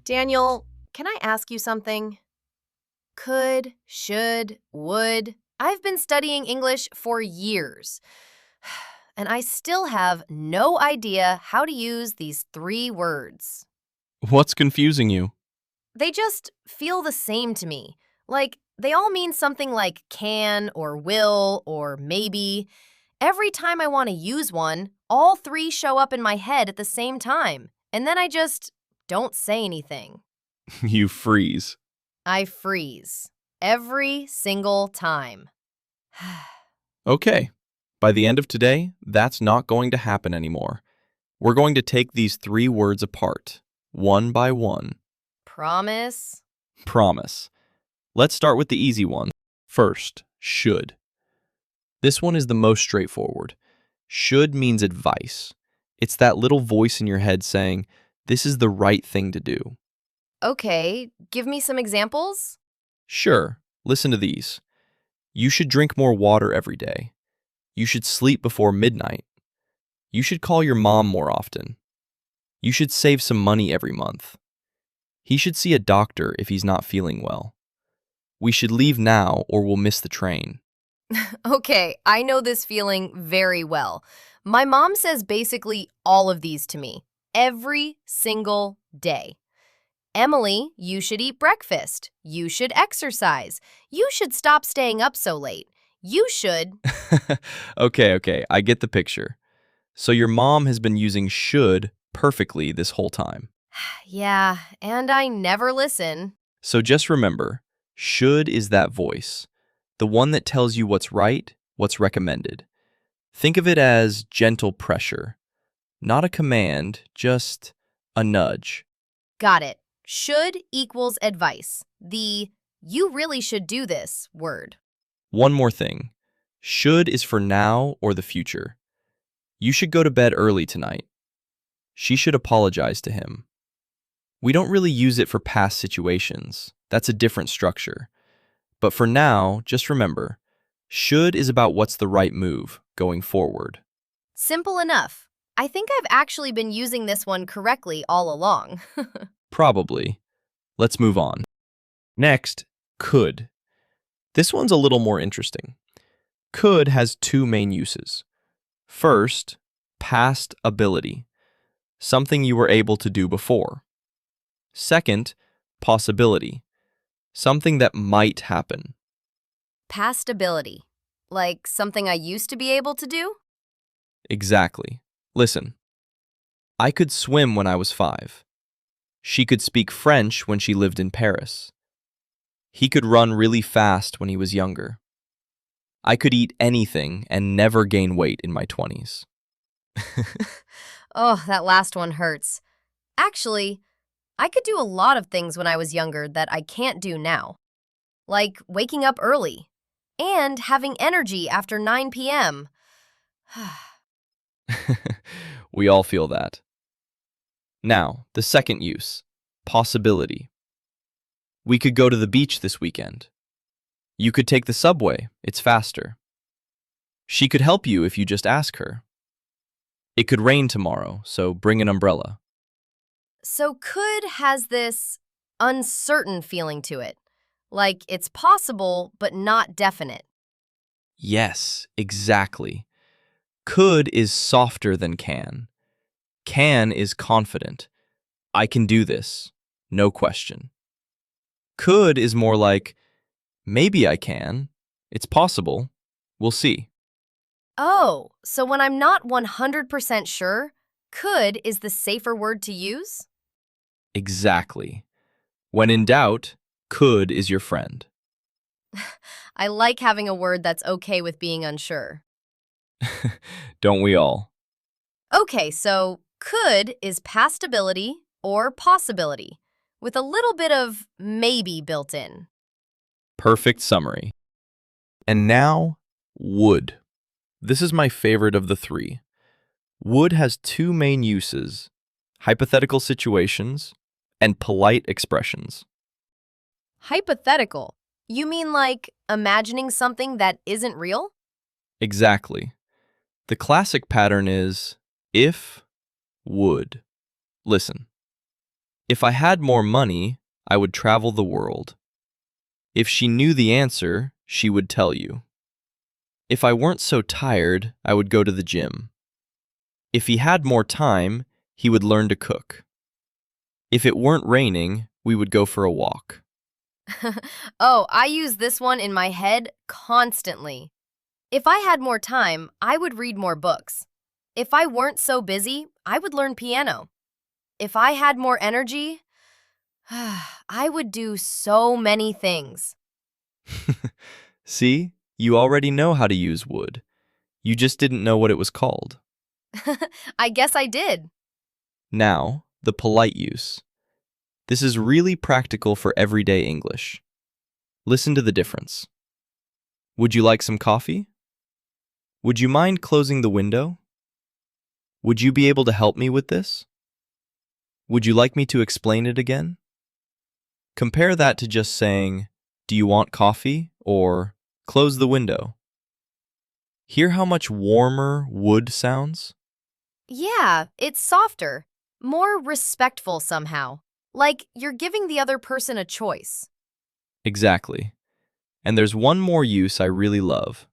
Daniel, can I ask you something? Could, should, would. I've been studying English for years, and I still have no idea how to use these three words. What's confusing you? They just feel the same to me. Like, they all mean something like can or will or maybe. Every time I want to use one, all three show up in my head at the same time, and then I just don't say anything. You freeze. I freeze. Every single time. Okay. By the end of today, that's not going to happen anymore. We're going to take these three words apart, one by one. Promise? Promise. Let's start with the easy one. First, should. This one is the most straightforward. Should means advice. It's that little voice in your head saying, this is the right thing to do. Okay, give me some examples. Sure, listen to these. You should drink more water every day. You should sleep before midnight. You should call your mom more often. You should save some money every month. He should see a doctor if he's not feeling well. We should leave now or we'll miss the train. Okay, I know this feeling very well. My mom says basically all of these to me every single day. Emily, you should eat breakfast. You should exercise. You should stop staying up so late. You should. Okay, I get the picture. So your mom has been using should perfectly this whole time. Yeah, and I never listen. So just remember, should is that voice, the one that tells you what's right, what's recommended. Think of it as gentle pressure, not a command, just a nudge. Got it. Should equals advice. The you really should do this word. One more thing. Should is for now or the future. You should go to bed early tonight. She should apologize to him. We don't really use it for past situations. That's a different structure. But for now, just remember, should is about what's the right move going forward. Simple enough. I think I've actually been using this one correctly all along. Probably. Let's move on. Next, could. This one's a little more interesting. Could has two main uses. First, past ability, something you were able to do before. Second, possibility, something that might happen. Past ability. Like something I used to be able to do? Exactly. Listen. I could swim when I was 5. She could speak French when she lived in Paris. He could run really fast when he was younger. I could eat anything and never gain weight in my 20s. Oh, that last one hurts. Actually, I could do a lot of things when I was younger that I can't do now. Like waking up early and having energy after 9 p.m. We all feel that. Now, the second use, possibility. We could go to the beach this weekend. You could take the subway, it's faster. She could help you if you just ask her. It could rain tomorrow, so bring an umbrella. So could has this uncertain feeling to it. Like it's possible, but not definite. Yes, exactly. Could is softer than can. Can is confident. I can do this, no question. Could is more like, maybe I can. It's possible. We'll see. Oh, so when I'm not 100% sure, could is the safer word to use? Exactly. When in doubt, could is your friend. I like having a word that's okay with being unsure. Don't we all? Okay, so could is past ability or possibility, with a little bit of maybe built in. Perfect summary. And now, would. This is my favorite of the three. Would has two main uses, hypothetical situations and polite expressions. Hypothetical. You mean like imagining something that isn't real? Exactly. The classic pattern is if, would. Listen. If I had more money, I would travel the world. If she knew the answer, she would tell you. If I weren't so tired, I would go to the gym. If he had more time, he would learn to cook. If it weren't raining, we would go for a walk. Oh, I use this one in my head constantly. If I had more time, I would read more books. If I weren't so busy, I would learn piano. If I had more energy, I would do so many things. See, you already know how to use would. You just didn't know what it was called. I guess I did. Now, the polite use. This is really practical for everyday English. Listen to the difference. Would you like some coffee? Would you mind closing the window? Would you be able to help me with this? Would you like me to explain it again? Compare that to just saying, "Do you want coffee?" or "Close the window." Hear how much warmer would sounds? Yeah, it's softer, more respectful somehow. Like you're giving the other person a choice. Exactly. And there's one more use I really love.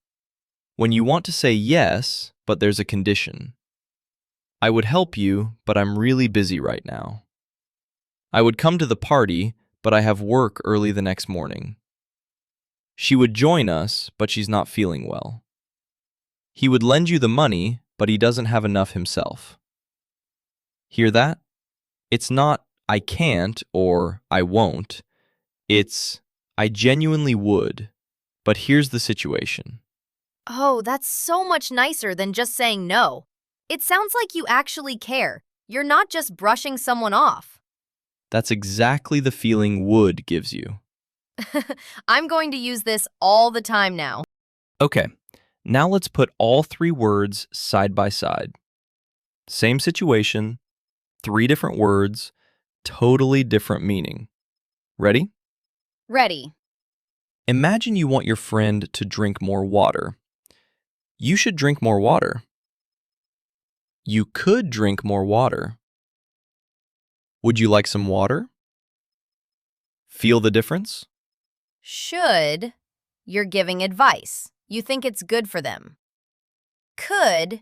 When you want to say yes, but there's a condition. I would help you, but I'm really busy right now. I would come to the party, but I have work early the next morning. She would join us, but she's not feeling well. He would lend you the money, but he doesn't have enough himself. Hear that? It's not "I can't" or "I won't." It's "I genuinely would, but here's the situation." Oh, that's so much nicer than just saying no. It sounds like you actually care. You're not just brushing someone off. That's exactly the feeling would gives you. I'm going to use this all the time now. Okay, now let's put all three words side by side. Same situation, three different words, totally different meaning. Ready? Ready. Imagine you want your friend to drink more water. You should drink more water. You could drink more water. Would you like some water? Feel the difference? Should, you're giving advice. You think it's good for them. Could,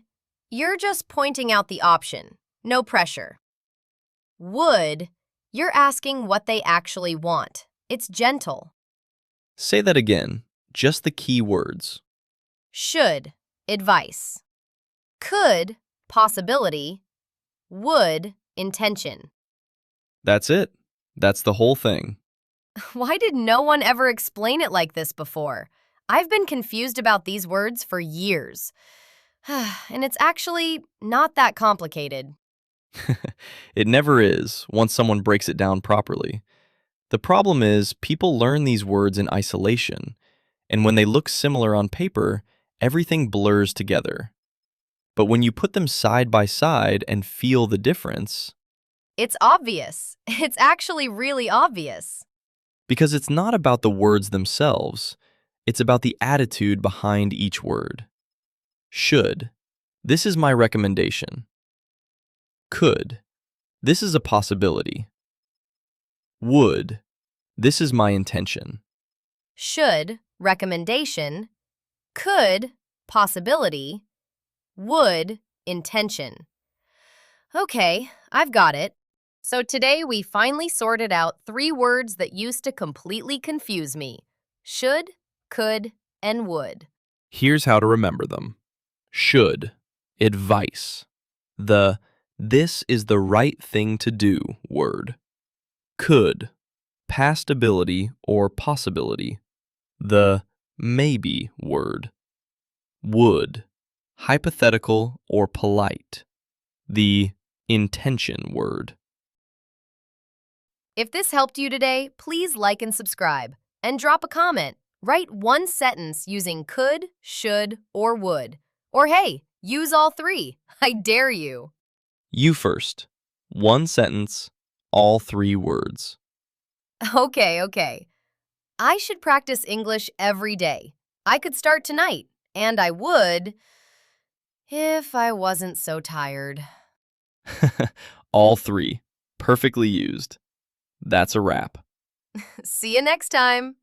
you're just pointing out the option. No pressure. Would, you're asking what they actually want. It's gentle. Say that again, just the key words. Should, advice. Could, possibility. Would, intention. That's it. That's the whole thing. Why did no one ever explain it like this before? I've been confused about these words for years. And it's actually not that complicated. It never is once someone breaks it down properly. The problem is people learn these words in isolation, and when they look similar on paper, everything blurs together. But when you put them side by side and feel the difference, It's obvious. It's actually really obvious. because it's not about the words themselves, it's about the attitude behind each word. Should. This is my recommendation. Could. This is a possibility. Would. This is my intention. Should, recommendation. Could, possibility. Would, intention. Okay, I've got it. So today we finally sorted out 3 words that used to completely confuse me. Should, could, and would. Here's how to remember them. Should. Advice. The "this is the right thing to do" word. Could. Past ability or possibility. The maybe word. Would. Hypothetical or polite. The intention word. If this helped you today, please like and subscribe. And drop a comment. Write one sentence using could, should, or would. Or hey, use all 3. I dare you. You first. One sentence, all 3 words. Okay. I should practice English every day. I could start tonight, and I would if I wasn't so tired. All 3. Perfectly used. That's a wrap. See you next time.